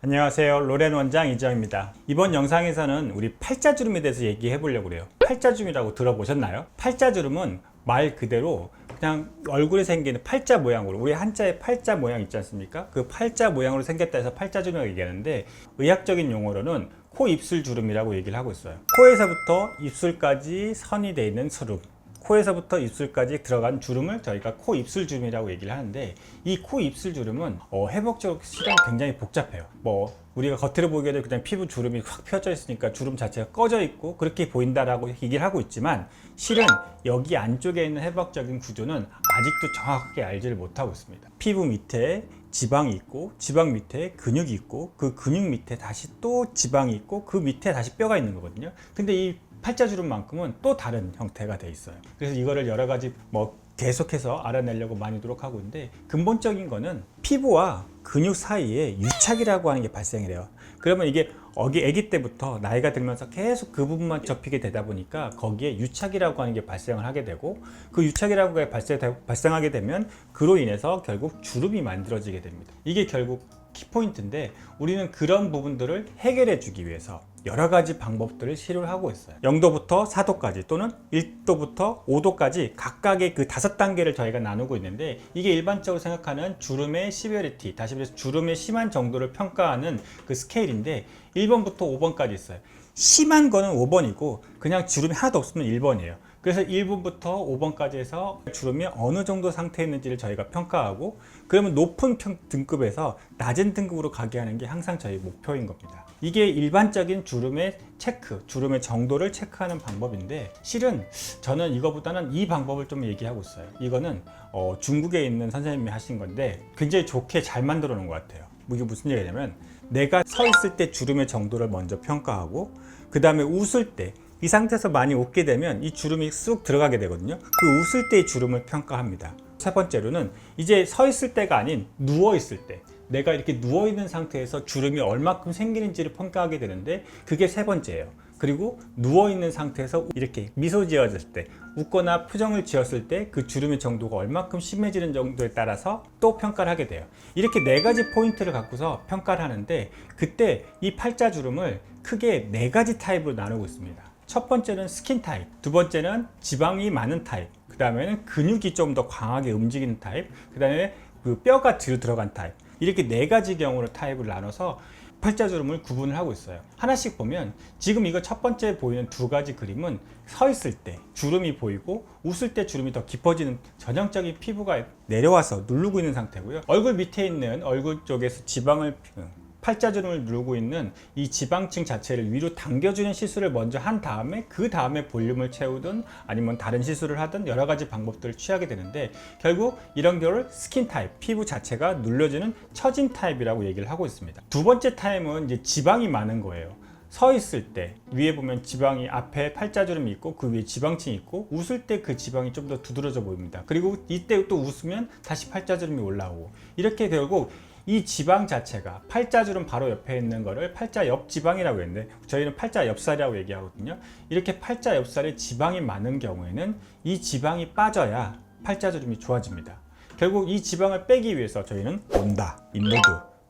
안녕하세요. 로렌 원장 이정입니다. 이번 영상에서는 우리 팔자주름에 대해서 얘기해 보려고 그래요. 팔자주름이라고 들어보셨나요? 팔자주름은 말 그대로 그냥 얼굴에 생기는 팔자 모양으로, 우리 한자에 팔자 모양 있지 않습니까? 그 팔자 모양으로 생겼다 해서 팔자주름이라고 얘기하는데, 의학적인 용어로는 코 입술 주름이라고 얘기를 하고 있어요. 코에서부터 입술까지 선이 되어 있는 주름, 코에서부터 입술까지 들어간 주름을 저희가 코 입술 주름이라고 얘기를 하는데, 이 코 입술 주름은 회복적으로 실은 굉장히 복잡해요. 우리가 겉으로 보기에도 그냥 피부 주름이 확 펴져 있으니까 주름 자체가 꺼져 있고 그렇게 보인다라고 얘기를 하고 있지만, 실은 여기 안쪽에 있는 회복적인 구조는 아직도 정확하게 알지를 못하고 있습니다. 피부 밑에 지방이 있고, 지방 밑에 근육이 있고, 그 근육 밑에 다시 또 지방이 있고, 그 밑에 다시 뼈가 있는 거거든요. 근데 이 팔자주름만큼은 또 다른 형태가 돼 있어요. 그래서 이거를 여러 가지 계속해서 알아내려고 많이 노력하고 있는데, 근본적인 거는 피부와 근육 사이에 유착이라고 하는 게 발생을 해요. 그러면 이게 아기 때부터 나이가 들면서 계속 그 부분만 접히게 되다 보니까 거기에 유착이라고 하는 게 발생을 하게 되고, 그 유착이라고 발생하게 되면 그로 인해서 결국 주름이 만들어지게 됩니다. 이게 결국 키포인트인데, 우리는 그런 부분들을 해결해 주기 위해서 여러 가지 방법들을 시도를 하고 있어요. 0도부터 4도까지 또는 1도부터 5도까지 각각의 그 5단계를 저희가 나누고 있는데, 이게 일반적으로 생각하는 주름의 시베리티, 다시 말해서 주름의 심한 정도를 평가하는 그 스케일인데, 1번부터 5번까지 있어요. 심한 거는 5번이고 그냥 주름이 하나도 없으면 1번이에요. 그래서 1번부터 5번까지 해서 주름이 어느 정도 상태에 있는지를 저희가 평가하고, 그러면 높은 등급에서 낮은 등급으로 가게 하는 게 항상 저희 목표인 겁니다. 이게 일반적인 주름의 체크, 주름의 정도를 체크하는 방법인데, 실은 저는 이거보다는 이 방법을 좀 얘기하고 있어요. 이거는 중국에 있는 선생님이 하신 건데 굉장히 좋게 잘 만들어 놓은 것 같아요. 이게 무슨 얘기냐면, 내가 서 있을 때 주름의 정도를 먼저 평가하고, 그 다음에 웃을 때 이 상태에서 많이 웃게 되면 이 주름이 쑥 들어가게 되거든요. 그 웃을 때의 주름을 평가합니다. 세 번째로는 이제 서 있을 때가 아닌 누워 있을 때, 내가 이렇게 누워 있는 상태에서 주름이 얼마큼 생기는지를 평가하게 되는데, 그게 세 번째예요. 그리고 누워 있는 상태에서 이렇게 미소 지어질 때, 웃거나 표정을 지었을 때 그 주름의 정도가 얼마큼 심해지는 정도에 따라서 또 평가를 하게 돼요. 이렇게 네 가지 포인트를 갖고서 평가를 하는데, 그때 이 팔자주름을 크게 네 가지 타입으로 나누고 있습니다. 첫 번째는 스킨 타입, 두 번째는 지방이 많은 타입, 그 다음에는 근육이 좀 더 강하게 움직이는 타입, 그 다음에 그 뼈가 뒤로 들어간 타입, 이렇게 네 가지 경우로 타입을 나눠서 팔자주름을 구분을 하고 있어요. 하나씩 보면, 지금 이거 첫 번째 보이는 두 가지 그림은 서 있을 때 주름이 보이고, 웃을 때 주름이 더 깊어지는 전형적인 피부가 내려와서 누르고 있는 상태고요. 얼굴 밑에 있는 얼굴 쪽에서 팔자주름을 누르고 있는 이 지방층 자체를 위로 당겨주는 시술을 먼저 한 다음에, 그 다음에 볼륨을 채우든 아니면 다른 시술을 하든 여러 가지 방법들을 취하게 되는데, 결국 이런 경우를 스킨 타입, 피부 자체가 눌려주는 처진 타입이라고 얘기를 하고 있습니다. 두 번째 타입은 이제 지방이 많은 거예요. 서 있을 때 위에 보면 지방이, 앞에 팔자주름이 있고 그 위에 지방층이 있고, 웃을 때 그 지방이 좀 더 두드러져 보입니다. 그리고 이때 또 웃으면 다시 팔자주름이 올라오고, 이렇게 결국 이 지방 자체가 팔자주름 바로 옆에 있는 거를 팔자 옆 지방이라고 했는데, 저희는 팔자 옆살이라고 얘기하거든요. 이렇게 팔자 옆살에 지방이 많은 경우에는 이 지방이 빠져야 팔자주름이 좋아집니다. 결국 이 지방을 빼기 위해서 저희는 온다, 인모드,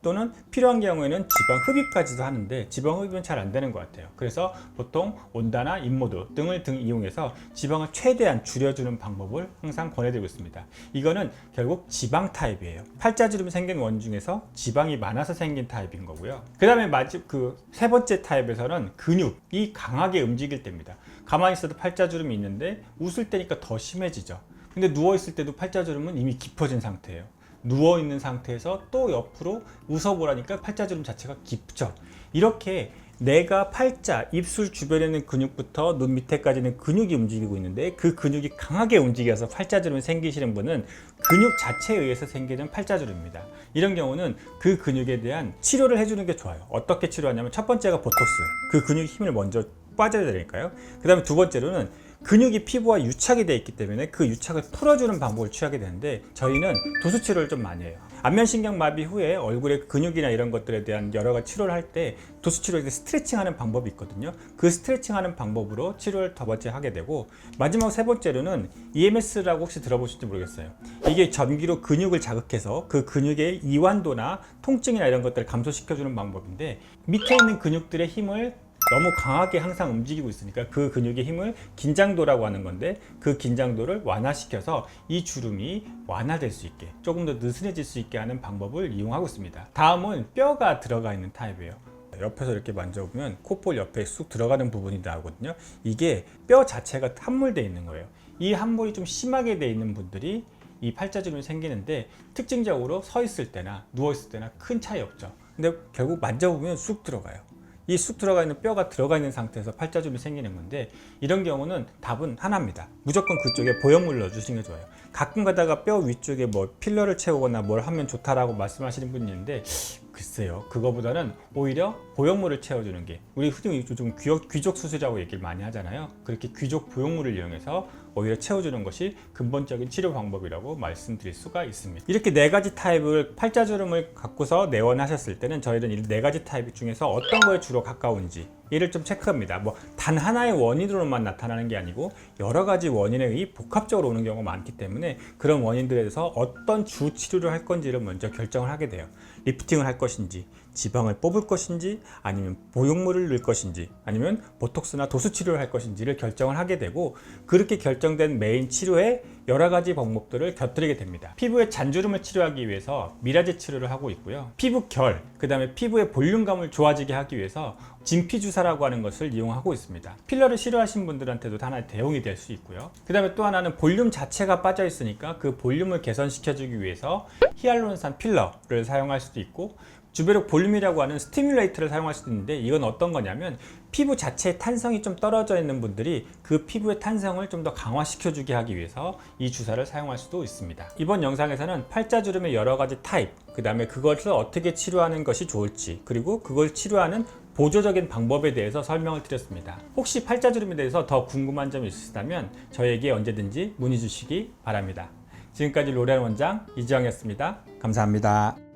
또는 필요한 경우에는 지방 흡입까지도 하는데, 지방 흡입은 잘 안 되는 것 같아요. 그래서 보통 온다나 인모드 등을 이용해서 지방을 최대한 줄여주는 방법을 항상 권해드리고 있습니다. 이거는 결국 지방 타입이에요. 팔자주름이 생긴 원 중에서 지방이 많아서 생긴 타입인 거고요. 그 다음에 그 세 번째 타입에서는 근육이 강하게 움직일 때입니다. 가만히 있어도 팔자주름이 있는데 웃을 때니까 더 심해지죠. 근데 누워 있을 때도 팔자주름은 이미 깊어진 상태예요. 누워 있는 상태에서 또 옆으로 웃어보라니까 팔자주름 자체가 깊죠. 이렇게 내가 팔자, 입술 주변에 있는 근육부터 눈 밑에까지는 근육이 움직이고 있는데, 그 근육이 강하게 움직여서 팔자주름이 생기시는 분은 근육 자체에 의해서 생기는 팔자주름입니다. 이런 경우는 그 근육에 대한 치료를 해주는 게 좋아요. 어떻게 치료하냐면, 첫 번째가 보톡스, 그 근육의 힘을 먼저 빠져야 되니까요. 그 다음에 두 번째로는 근육이 피부와 유착이 되어 있기 때문에 그 유착을 풀어주는 방법을 취하게 되는데, 저희는 도수 치료를 좀 많이 해요. 안면신경마비 후에 얼굴의 근육이나 이런 것들에 대한 여러 가지 치료를 할 때 도수 치료에 스트레칭하는 방법이 있거든요. 그 스트레칭하는 방법으로 치료를 두 번째 하게 되고, 마지막 세 번째로는 EMS라고 혹시 들어보실지 모르겠어요. 이게 전기로 근육을 자극해서 그 근육의 이완도나 통증이나 이런 것들을 감소시켜주는 방법인데, 밑에 있는 근육들의 힘을 너무 강하게 항상 움직이고 있으니까 그 근육의 힘을 긴장도라고 하는 건데, 그 긴장도를 완화시켜서 이 주름이 완화될 수 있게, 조금 더 느슨해질 수 있게 하는 방법을 이용하고 있습니다. 다음은 뼈가 들어가 있는 타입이에요. 옆에서 이렇게 만져보면 콧볼 옆에 쑥 들어가는 부분이 나오거든요. 이게 뼈 자체가 함몰되어 있는 거예요. 이 함몰이 좀 심하게 되어 있는 분들이 이 팔자주름이 생기는데, 특징적으로 서 있을 때나 누워 있을 때나 큰 차이 없죠. 근데 결국 만져보면 쑥 들어가요. 이 쑥 들어가 있는 뼈가 들어가 있는 상태에서 팔자주름이 생기는 건데, 이런 경우는 답은 하나입니다. 무조건 그쪽에 보형물 넣어주시는 게 좋아요. 가끔 가다가 뼈 위쪽에 뭐 필러를 채우거나 뭘 하면 좋다라고 말씀하시는 분이 있는데, 글쎄요, 그거보다는 오히려 보형물을 채워주는 게, 우리 흔히 요즘 귀족 수술이라고 얘기를 많이 하잖아요. 그렇게 귀족 보형물을 이용해서 오히려 채워주는 것이 근본적인 치료 방법이라고 말씀드릴 수가 있습니다. 이렇게 네 가지 타입을 팔자주름을 갖고서 내원하셨을 때는 저희는 이 네 가지 타입 중에서 어떤 거에 주로 가까운지 이를 좀 체크합니다. 뭐 단 하나의 원인으로만 나타나는 게 아니고 여러 가지 원인에 의해 복합적으로 오는 경우가 많기 때문에, 그런 원인들에 대해서 어떤 주 치료를 할 건지를 먼저 결정을 하게 돼요. 리프팅을 할 것인지, 지방을 뽑을 것인지, 아니면 보형물을 넣을 것인지, 아니면 보톡스나 도수 치료를 할 것인지를 결정을 하게 되고, 그렇게 결정된 메인 치료에 여러 가지 방법들을 곁들이게 됩니다. 피부의 잔주름을 치료하기 위해서 미라제 치료를 하고 있고요. 피부 결, 그 다음에 피부의 볼륨감을 좋아지게 하기 위해서 진피주사라고 하는 것을 이용하고 있습니다. 필러를 싫어하시는 분들한테도 하나의 대용이 될 수 있고요. 그 다음에 또 하나는 볼륨 자체가 빠져 있으니까 그 볼륨을 개선시켜주기 위해서 히알루론산 필러를 사용할 수도 있고, 주베록 볼륨이라고 하는 스티뮬레이터를 사용할 수도 있는데, 이건 어떤 거냐면 피부 자체의 탄성이 좀 떨어져 있는 분들이 그 피부의 탄성을 좀 더 강화시켜주게 하기 위해서 이 주사를 사용할 수도 있습니다. 이번 영상에서는 팔자주름의 여러 가지 타입, 그 다음에 그것을 어떻게 치료하는 것이 좋을지, 그리고 그걸 치료하는 보조적인 방법에 대해서 설명을 드렸습니다. 혹시 팔자주름에 대해서 더 궁금한 점이 있으시다면 저에게 언제든지 문의 주시기 바랍니다. 지금까지 로레알 원장 이지영이었습니다. 감사합니다.